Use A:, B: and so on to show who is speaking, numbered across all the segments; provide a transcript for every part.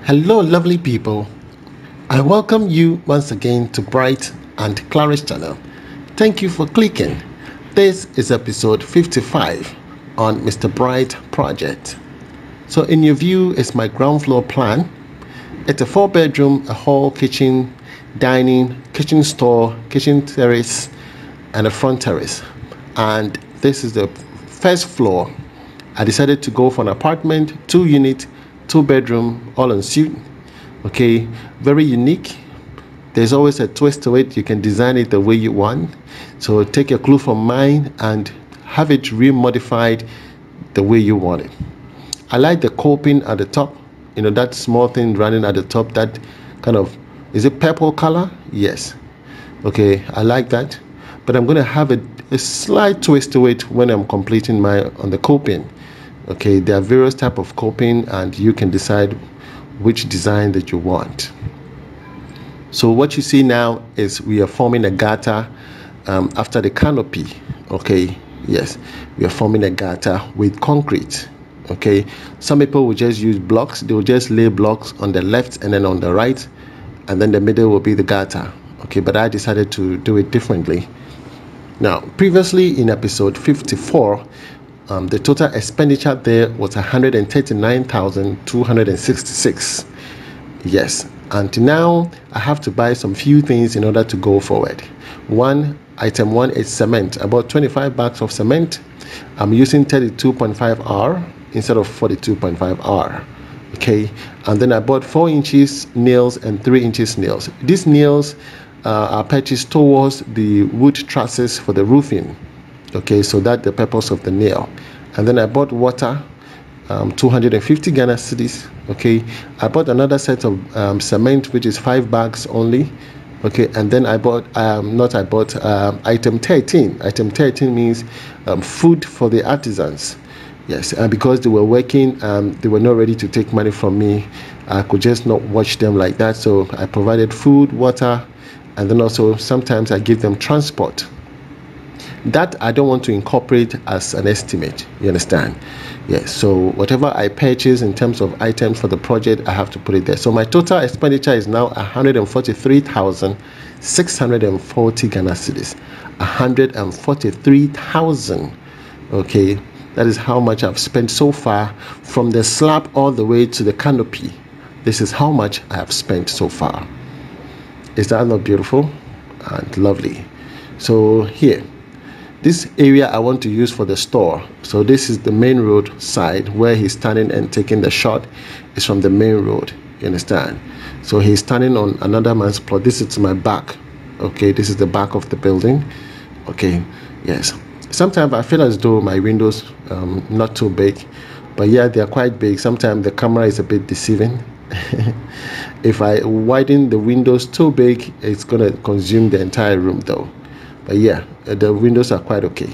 A: Hello, lovely people. I welcome you once again to Bright and Clara's channel. Thank you for clicking. This is episode 55 on Mr. Bright project. So in your view is my ground floor plan. It's a 4-bedroom, a hall, kitchen, dining, kitchen store, kitchen terrace, and a front terrace. And this is the first floor. I decided to go for an apartment, 2-unit, 2-bedroom, all en suite. Okay, very unique. There's always a twist to it. You can design it the way you want. So take a clue from mine and have it remodified the way you want it. I like the coping at the top. You know, that small thing running at the top, that kind of, is it purple color? Yes. Okay, I like that. But I'm going to have a slight twist to it when I'm completing on the coping. Okay, there are various type of coping and you can decide which design that you want. So what you see now is we are forming a gutter after the canopy. Okay, yes, we are forming a gutter with concrete. Okay, some people will just use blocks. They will just lay blocks on the left and then on the right, and then the middle will be the gutter. Okay, but I decided to do it differently. Now, previously in episode 54, the total expenditure there was 139,266. Yes, and now I have to buy some few things in order to go forward. Item one is cement. About 25 bags of cement. I'm using 32.5 R instead of 42.5 R. Okay, and then I bought 4 inches nails and 3 inches nails. These nails are purchased towards the wood trusses for the roofing. Okay, so that's the purpose of the nail. And then I bought water, 250 Ghana cedis. Okay, I bought another set of cement, which is 5 bags only. Okay, and then I bought item 13. Item 13 means food for the artisans. Yes, and because they were working, they were not ready to take money from me. I could just not watch them like that. So I provided food, water, and then also sometimes I give them transport. That I don't want to incorporate as an estimate. You understand? Yes. So whatever I purchase in terms of items for the project, I have to put it there. So my total expenditure is now 143,640 Ghana cedis. 143,000. Okay, that is how much I've spent so far from the slab all the way to the canopy. This is how much I have spent so far. Is that not beautiful and lovely? So here, this area I want to use for the store. So this is the main road side where he's standing and taking the shot is from the main road. You understand? So he's standing on another man's plot. This is my back. Okay, this is the back of the building. Okay, yes. Sometimes I feel as though my windows not too big, but yeah, they are quite big. Sometimes the camera is a bit deceiving. If I widen the windows too big, it's gonna consume the entire room though. But yeah, the windows are quite okay.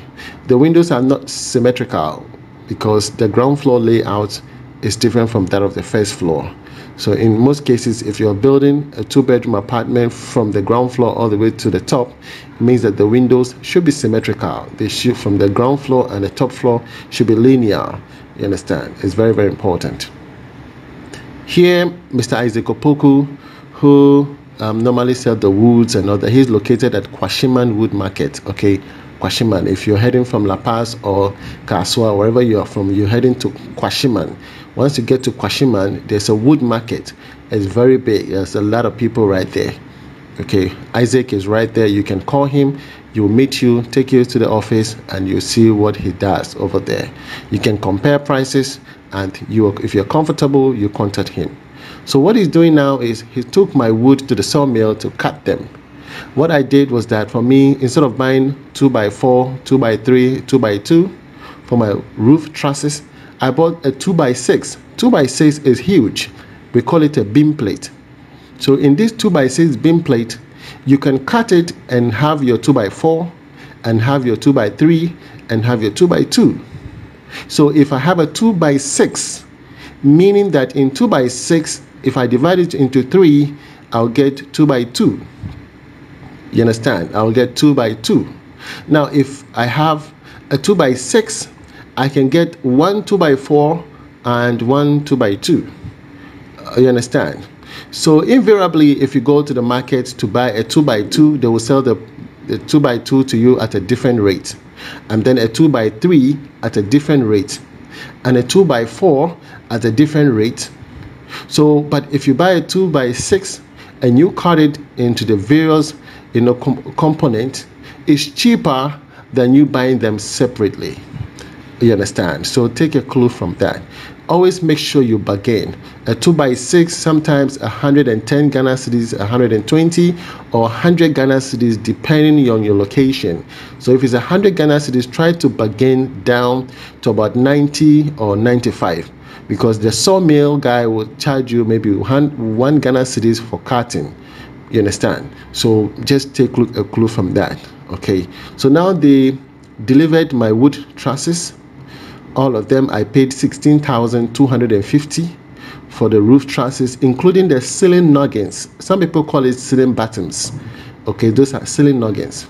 A: The windows are not symmetrical because the ground floor layout is different from that of the first floor. So in most cases, if you're building a 2-bedroom apartment from the ground floor all the way to the top, it means that the windows should be symmetrical. They should, from the ground floor and the top floor, should be linear. You understand? It's very, very important. Here, Mr. Isaac Opoku, who normally sell the woods and all that, he's located at Kwashiman Wood Market. Okay, Kwashiman. If you're heading from La Paz or Kaswa, wherever you are from, you're heading to Kwashiman. Once you get to Kwashiman, there's a wood market. It's very big. There's a lot of people right there. Okay, Isaac is right there. You can call him. He'll meet you, take you to the office, and you'll see what he does over there. You can compare prices, and if you're comfortable, you contact him. So what he's doing now is he took my wood to the sawmill to cut them. What I did was that for me, instead of buying 2x4, 2x3, 2x2 for my roof trusses, I bought a 2x6. 2x6 is huge. We call it a beam plate. So in this 2x6 beam plate, you can cut it and have your 2x4 and have your 2x3 and have your 2x2. So if I have a 2x6, meaning that in 2x6, if I divide it into 3, I'll get 2x2. You understand? I'll get 2x2. Now, if I have a 2x6, I can get one 2x4 and one 2x2. You understand? So invariably, if you go to the market to buy a 2x2, they will sell the 2x2 to you at a different rate, and then a 2x3 at a different rate, and a 2x4 at a different rate. So, but if you buy a 2x6 and you cut it into the various, component, it's cheaper than you buying them separately. You understand? So take a clue from that. Always make sure you bargain. A 2x6, sometimes 110 Ghana cedis, 120 or 100 Ghana cedis, depending on your location. So if it's 100 Ghana cedis, try to bargain down to about 90 or 95, because the sawmill guy will charge you maybe one Ghana cedis for cutting. You understand? So just take a clue from that. Okay, so now they delivered my wood trusses. All of them, I paid 16,250 for the roof trusses, including the ceiling noggins. Some people call it ceiling bottoms. Okay, those are ceiling noggins.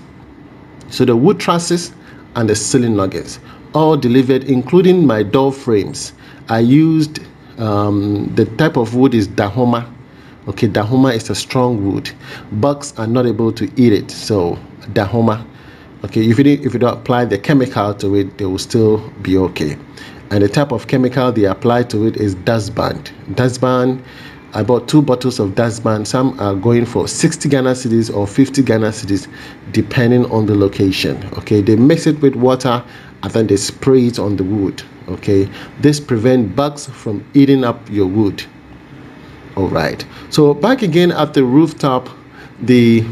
A: So the wood trusses and the ceiling noggins, all delivered, including my door frames. I used the type of wood is Dahoma. Okay, Dahoma is a strong wood. Bugs are not able to eat it, so Dahoma. Okay, if you don't apply the chemical to it, they will still be okay. And the type of chemical they apply to it is dustband. Dustband, I bought 2 bottles of dustband. Some are going for 60 Ghana cedis or 50 Ghana cedis, depending on the location. Okay, they mix it with water and then they spray it on the wood. Okay, this prevents bugs from eating up your wood. All right, so back again at the rooftop, the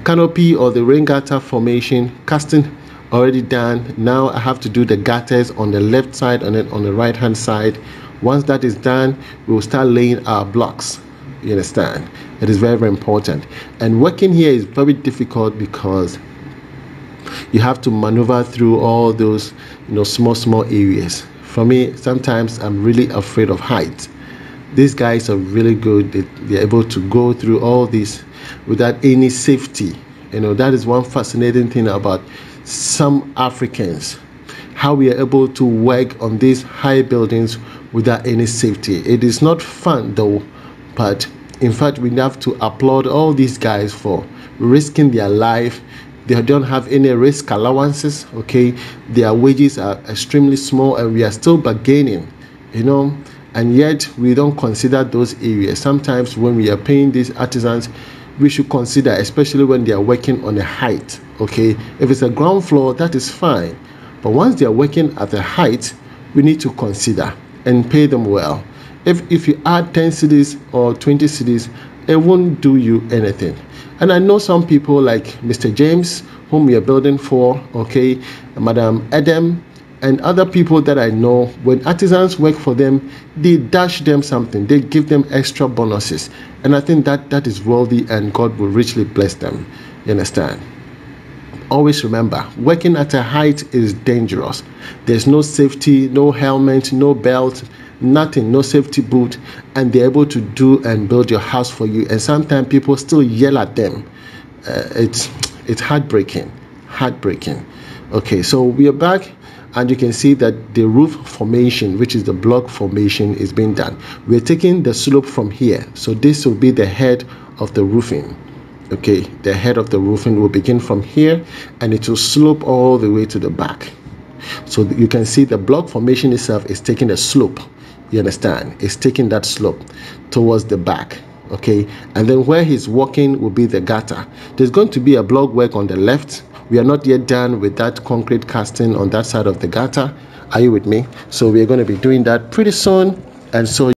A: canopy or the rain gutter formation casting already done. Now I have to do the gutters on the left side and then on the right hand side. Once that is done, we will start laying our blocks. You understand? It is very, very important. And working here is very difficult because you have to maneuver through all those small areas. For me, sometimes I'm really afraid of height. These guys are really good. They're able to go through all this without any safety. That is one fascinating thing about some Africans, how we are able to work on these high buildings without any safety. It is not fun though, but in fact we have to applaud all these guys for risking their life. They don't have any risk allowances. Okay, their wages are extremely small and we are still bargaining, and yet we don't consider those areas. Sometimes when we are paying these artisans, we should consider, especially when they are working on a height. Okay, if it's a ground floor, that is fine, but once they are working at a height, we need to consider and pay them well. If you add 10 cedis or 20 cedis, it won't do you anything. And I know some people like Mr. James, whom we are building for, okay, Madam Adam, and other people that I know. When artisans work for them, they dash them something, they give them extra bonuses, and I think that is worthy, and God will richly bless them. You understand? Always remember, working at a height is dangerous. There's no safety, no helmet, no belt, nothing, no safety boot, and they're able to do and build your house for you, and sometimes people still yell at them. It's heartbreaking. Okay, so we are back, and you can see that the roof formation, which is the block formation, is being done. We're taking the slope from here, so this will be the head of the roofing. Okay, the head of the roofing will begin from here and it will slope all the way to the back. So you can see the block formation itself is taking a slope. You understand? It's taking that slope towards the back. Okay, and then where he's walking will be the gutter. There's going to be a block work on the left. We are not yet done with that concrete casting on that side of the gutter. Are you with me? So we're going to be doing that pretty soon, and so